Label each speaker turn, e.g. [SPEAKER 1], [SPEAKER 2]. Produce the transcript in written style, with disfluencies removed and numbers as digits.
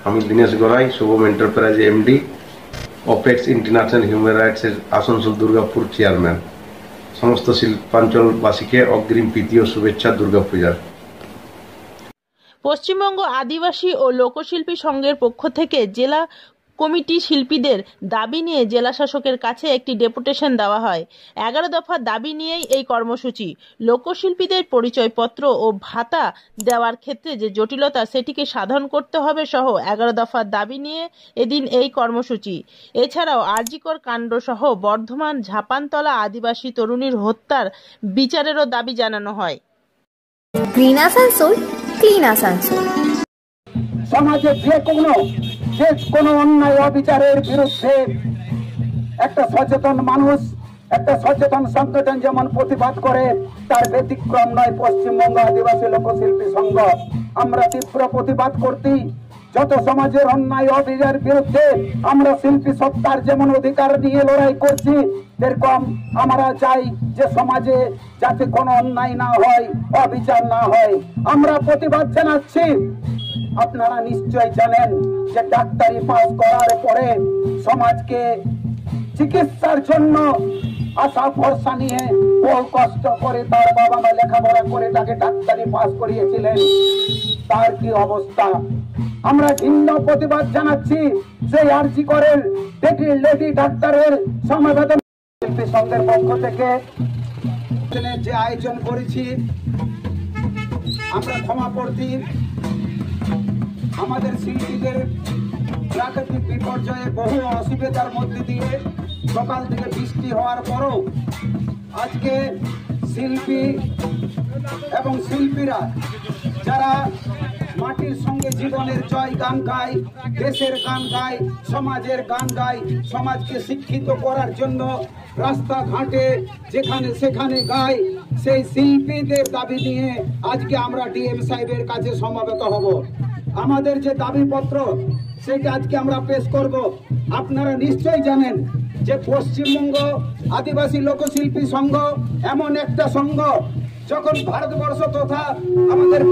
[SPEAKER 1] আমি Dinesh Garai, Shubham enterprise MD, Apex international human রাইটসের Asansol Durgapur chairman. সমস্ত শিল্পাঞ্চলবাসীকে অগ্রিম প্রীতি ও শুভেচ্ছা দুর্গাপূজার।
[SPEAKER 2] পশ্চিমবঙ্গ আদিবাসী ও লোকশিল্পী সংঘের পক্ষ থেকে জেলা কমিটি শিল্পীদের দাবি নিয়ে জেলা শাসকের কাছে একটি ডেপুটেশন দেওয়া হয়। 11 দফা দাবি নিয়েই এই কর্মসূচি। লোকশিল্পীদের পরিচয়পত্র ও ভাতা দেওয়ার ক্ষেত্রে যে জটিলতা সেটিকে সাধন করতে হবে সহ 11 দফার দাবি নিয়ে এদিন এই কর্মসূচি। এছাড়াও আরজিকর কাণ্ড সহ বর্ধমান ঝাপানতলা আদিবাসী তরুণীর হত্যার বিচারেরও দাবি জানানো হয়।
[SPEAKER 3] Green Asansol, clean Asansol.
[SPEAKER 4] সমাজে যে কোনো অন্যায় অবিচারের বিরুদ্ধে একটা সচেতন মানুষ, একটা সচেতন সংগঠন যেমন প্রতিবাদ করে, তার ব্যতিক্রম নয় পশ্চিমবঙ্গ আদিবাসী লোকশিল্পী সংঘ। আমরা তীব্র প্রতিবাদ করছি। যত সমাজের অন্যায় অবিচারের বিরুদ্ধে আমরা শিল্পী সত্তার যেমন অধিকার নিয়ে লড়াই করছি, এরকম আমরা চাই যে সমাজে যাতে কোনো অন্যায় না হয়, অবিচার না হয়। আমরা প্রতিবাদ জানাচ্ছি। আপনারা নিশ্চয় জানেন যে ডাক্তারি পাস করার পরে সমাজকে চিকিৎসার জন্য আশা ভরসা নিয়ে বহু কষ্ট করে তার বাবা মা লেখাপড়া করে তাকে ডাক্তারি পাস করিয়েছিলেন, তার কি অবস্থা। আমরা ভিন্ন প্রতিবাদ জানাচ্ছি সেই আরজিকরের লেডি ডাক্তারের সমবেদন শিল্পী সংঘের পক্ষ থেকে যে আয়োজন করেছি আমরা ক্ষমা প্রার্থী। আমাদের শিল্পীদের প্রাকৃতিক বিপর্যয়ে বহু অসুবিধার মধ্যে দিয়ে সকাল থেকে বৃষ্টি হওয়ার পরও আজকে শিল্পী এবং শিল্পীরা যারা মাটির সঙ্গে জীবনের জয় গান গায়, দেশের গান গায়, সমাজের গান গায়, সমাজকে শিক্ষিত করার জন্য রাস্তাঘাটে যেখানে সেখানে গায়, সেই শিল্পীদের দাবি নিয়ে আজকে আমরা ডিএম সাহেবের কাছে সমবেত হব। আমাদের যে দাবিপত্র সেটা আজকে আমরা পেশ করব। আপনারা নিশ্চয়ই জানেন যে পশ্চিমবঙ্গ আদিবাসী লোকশিল্পী সংঘ এমন একটা সংঘ, যখন ভারতবর্ষ তথা আমাদের